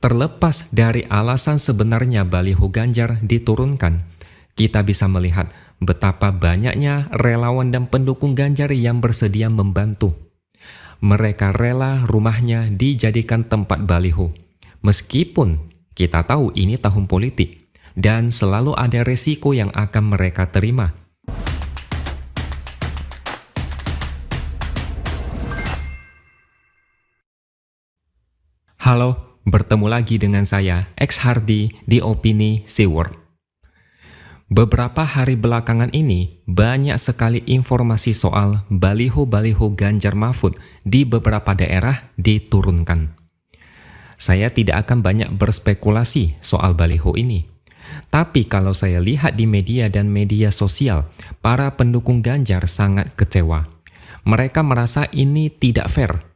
Terlepas dari alasan sebenarnya baliho Ganjar diturunkan, kita bisa melihat betapa banyaknya relawan dan pendukung Ganjar yang bersedia membantu. Mereka rela rumahnya dijadikan tempat baliho, meskipun kita tahu ini tahun politik dan selalu ada resiko yang akan mereka terima. Halo, bertemu lagi dengan saya, X Hardy di Opini Seaword. Beberapa hari belakangan ini, banyak sekali informasi soal baliho-baliho Ganjar Mahfud di beberapa daerah diturunkan. Saya tidak akan banyak berspekulasi soal baliho ini. Tapi kalau saya lihat di media dan media sosial, para pendukung Ganjar sangat kecewa. Mereka merasa ini tidak fair.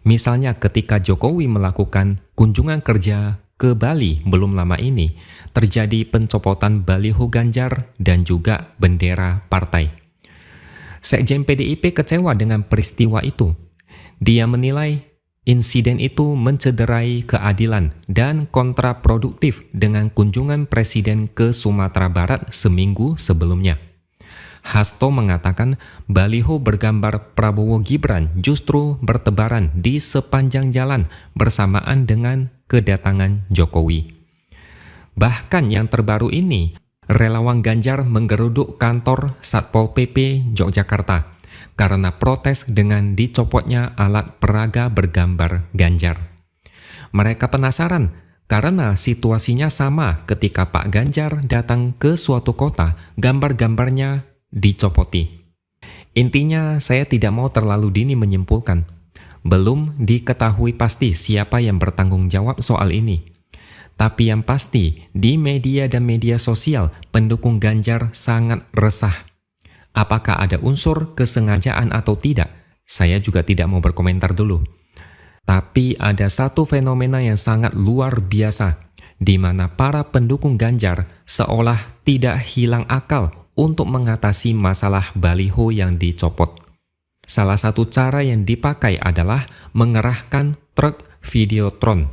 Misalnya ketika Jokowi melakukan kunjungan kerja ke Bali belum lama ini, terjadi pencopotan baliho Ganjar dan juga bendera partai. Sekjen PDIP kecewa dengan peristiwa itu. Dia menilai insiden itu mencederai keadilan dan kontraproduktif dengan kunjungan Presiden ke Sumatera Barat seminggu sebelumnya. Hasto mengatakan baliho bergambar Prabowo Gibran justru bertebaran di sepanjang jalan bersamaan dengan kedatangan Jokowi. Bahkan yang terbaru ini, relawan Ganjar menggeruduk kantor Satpol PP Yogyakarta karena protes dengan dicopotnya alat peraga bergambar Ganjar. Mereka penasaran karena situasinya sama ketika Pak Ganjar datang ke suatu kota, gambar-gambarnya dicopoti. Intinya, saya tidak mau terlalu dini menyimpulkan. Belum diketahui pasti siapa yang bertanggung jawab soal ini. Tapi yang pasti, di media dan media sosial, pendukung Ganjar sangat resah. Apakah ada unsur kesengajaan atau tidak? Saya juga tidak mau berkomentar dulu. Tapi ada satu fenomena yang sangat luar biasa, di mana para pendukung Ganjar seolah tidak hilang akal untuk mengatasi masalah baliho yang dicopot. Salah satu cara yang dipakai adalah mengerahkan truk Videotron.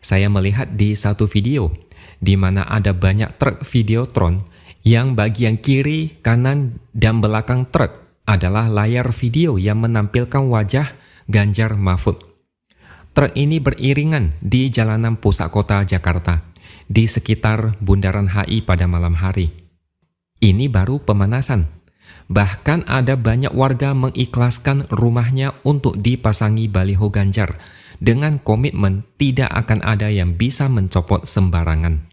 Saya melihat di satu video, di mana ada banyak truk Videotron yang bagian kiri, kanan, dan belakang truk adalah layar video yang menampilkan wajah Ganjar Mahfud. Truk ini beriringan di jalanan pusat kota Jakarta, di sekitar Bundaran HI pada malam hari. Ini baru pemanasan. Bahkan ada banyak warga mengikhlaskan rumahnya untuk dipasangi baliho Ganjar dengan komitmen tidak akan ada yang bisa mencopot sembarangan.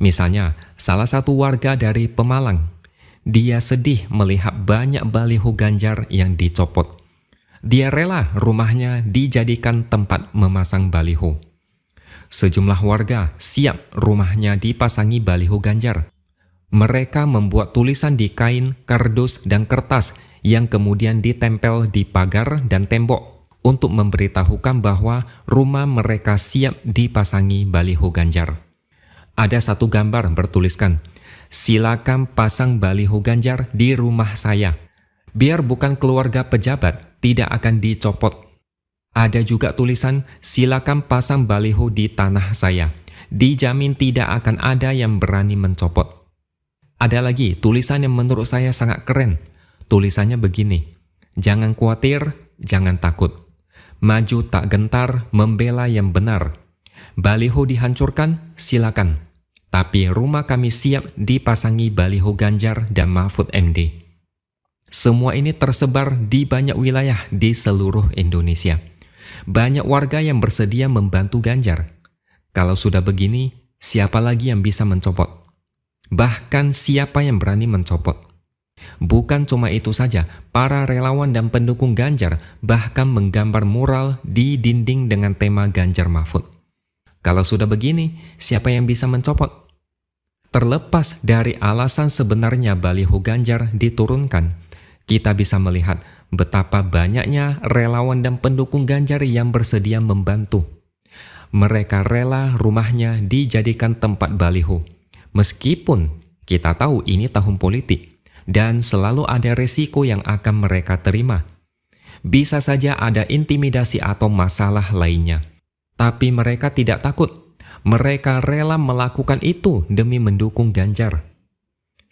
Misalnya, salah satu warga dari Pemalang. Dia sedih melihat banyak baliho Ganjar yang dicopot. Dia rela rumahnya dijadikan tempat memasang baliho. Sejumlah warga siap rumahnya dipasangi baliho Ganjar. Mereka membuat tulisan di kain, kardus, dan kertas yang kemudian ditempel di pagar dan tembok untuk memberitahukan bahwa rumah mereka siap dipasangi baliho Ganjar. Ada satu gambar bertuliskan, "Silakan pasang baliho Ganjar di rumah saya. Biar bukan keluarga pejabat, tidak akan dicopot." Ada juga tulisan, "Silakan pasang baliho di tanah saya. Dijamin tidak akan ada yang berani mencopot." Ada lagi tulisan yang menurut saya sangat keren. Tulisannya begini, "Jangan khawatir, jangan takut. Maju tak gentar, membela yang benar. Baliho dihancurkan, silakan. Tapi rumah kami siap dipasangi baliho Ganjar dan Mahfud MD." Semua ini tersebar di banyak wilayah di seluruh Indonesia. Banyak warga yang bersedia membantu Ganjar. Kalau sudah begini, siapa lagi yang bisa mencopot? Bahkan siapa yang berani mencopot? Bukan cuma itu saja, para relawan dan pendukung Ganjar bahkan menggambar mural di dinding dengan tema Ganjar Mahfud. Kalau sudah begini, siapa yang bisa mencopot? Terlepas dari alasan sebenarnya baliho Ganjar diturunkan, kita bisa melihat betapa banyaknya relawan dan pendukung Ganjar yang bersedia membantu. Mereka rela rumahnya dijadikan tempat baliho. Meskipun kita tahu ini tahun politik dan selalu ada resiko yang akan mereka terima. Bisa saja ada intimidasi atau masalah lainnya. Tapi mereka tidak takut. Mereka rela melakukan itu demi mendukung Ganjar.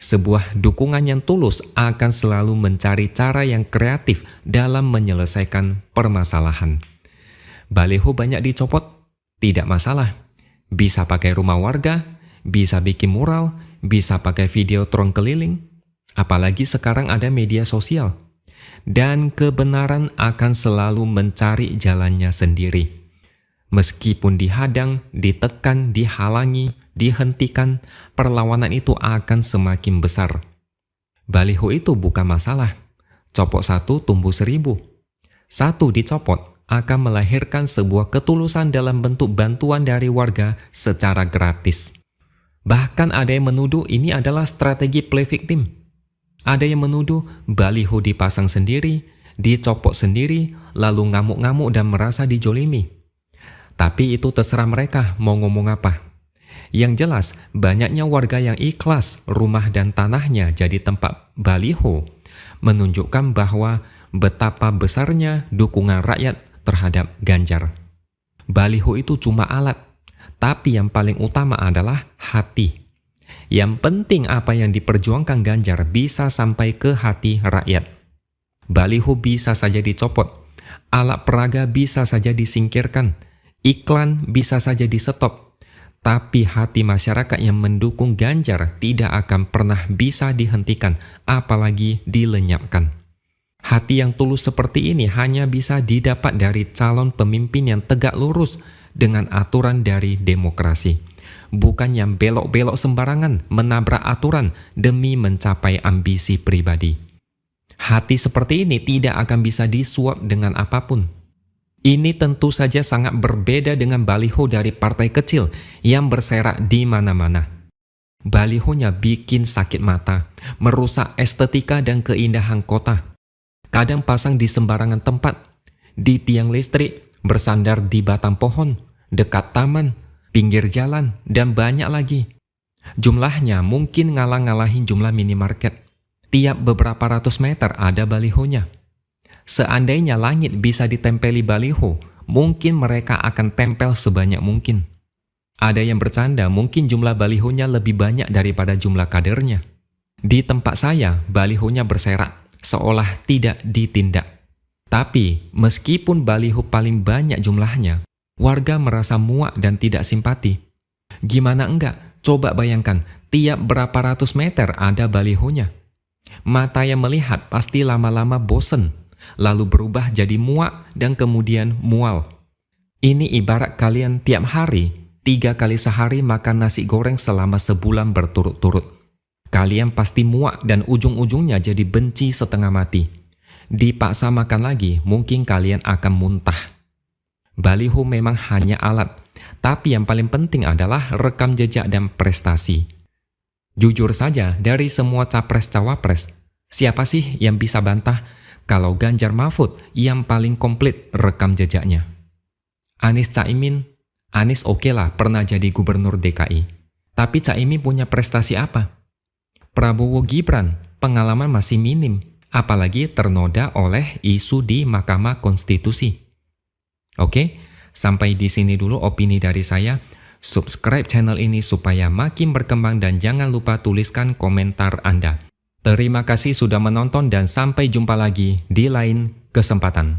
Sebuah dukungan yang tulus akan selalu mencari cara yang kreatif dalam menyelesaikan permasalahan. Baliho banyak dicopot, tidak masalah. Bisa pakai rumah warga, bisa bikin mural, bisa pakai videotron keliling. Apalagi sekarang ada media sosial. Dan kebenaran akan selalu mencari jalannya sendiri. Meskipun dihadang, ditekan, dihalangi, dihentikan, perlawanan itu akan semakin besar. Baliho itu bukan masalah. Copot satu, tumbuh 1000. Satu dicopot akan melahirkan sebuah ketulusan dalam bentuk bantuan dari warga secara gratis. Bahkan ada yang menuduh ini adalah strategi play victim. Ada yang menuduh baliho dipasang sendiri, dicopot sendiri, lalu ngamuk-ngamuk dan merasa dijolimi. Tapi itu terserah mereka mau ngomong apa. Yang jelas, banyaknya warga yang ikhlas rumah dan tanahnya jadi tempat baliho menunjukkan bahwa betapa besarnya dukungan rakyat terhadap Ganjar. Baliho itu cuma alat, tapi yang paling utama adalah hati. Yang penting apa yang diperjuangkan Ganjar bisa sampai ke hati rakyat. Baliho bisa saja dicopot, alat peraga bisa saja disingkirkan, iklan bisa saja di-stop, tapi hati masyarakat yang mendukung Ganjar tidak akan pernah bisa dihentikan, apalagi dilenyapkan. Hati yang tulus seperti ini hanya bisa didapat dari calon pemimpin yang tegak lurus dengan aturan dari demokrasi. Bukan yang belok-belok sembarangan, menabrak aturan demi mencapai ambisi pribadi. Hati seperti ini tidak akan bisa disuap dengan apapun. Ini tentu saja sangat berbeda dengan baliho dari partai kecil yang berserak di mana-mana. Balihonya bikin sakit mata, merusak estetika dan keindahan kota. Kadang pasang di sembarangan tempat, di tiang listrik, bersandar di batang pohon, dekat taman, pinggir jalan, dan banyak lagi. Jumlahnya mungkin ngalah-ngalahin jumlah minimarket. Tiap beberapa ratus meter ada balihonya. Seandainya langit bisa ditempeli baliho, mungkin mereka akan tempel sebanyak mungkin. Ada yang bercanda mungkin jumlah balihonya lebih banyak daripada jumlah kadernya. Di tempat saya, balihonya berserak, seolah tidak ditindak. Tapi, meskipun baliho paling banyak jumlahnya, warga merasa muak dan tidak simpati. Gimana enggak? Coba bayangkan, tiap berapa ratus meter ada balihonya. Mata yang melihat pasti lama-lama bosen, lalu berubah jadi muak dan kemudian mual. Ini ibarat kalian tiap hari, 3 kali sehari makan nasi goreng selama sebulan berturut-turut. Kalian pasti muak dan ujung-ujungnya jadi benci setengah mati. Dipaksa makan lagi, mungkin kalian akan muntah. Baliho memang hanya alat, tapi yang paling penting adalah rekam jejak dan prestasi. Jujur saja, dari semua capres-cawapres, siapa sih yang bisa bantah kalau Ganjar Mahfud yang paling komplit rekam jejaknya? Anies Caimin, Anies oke lah pernah jadi gubernur DKI. Tapi Caimin punya prestasi apa? Prabowo Gibran, pengalaman masih minim, apalagi ternoda oleh isu di Mahkamah Konstitusi. Oke, sampai di sini dulu opini dari saya. Subscribe channel ini supaya makin berkembang dan jangan lupa tuliskan komentar Anda. Terima kasih sudah menonton dan sampai jumpa lagi di lain kesempatan.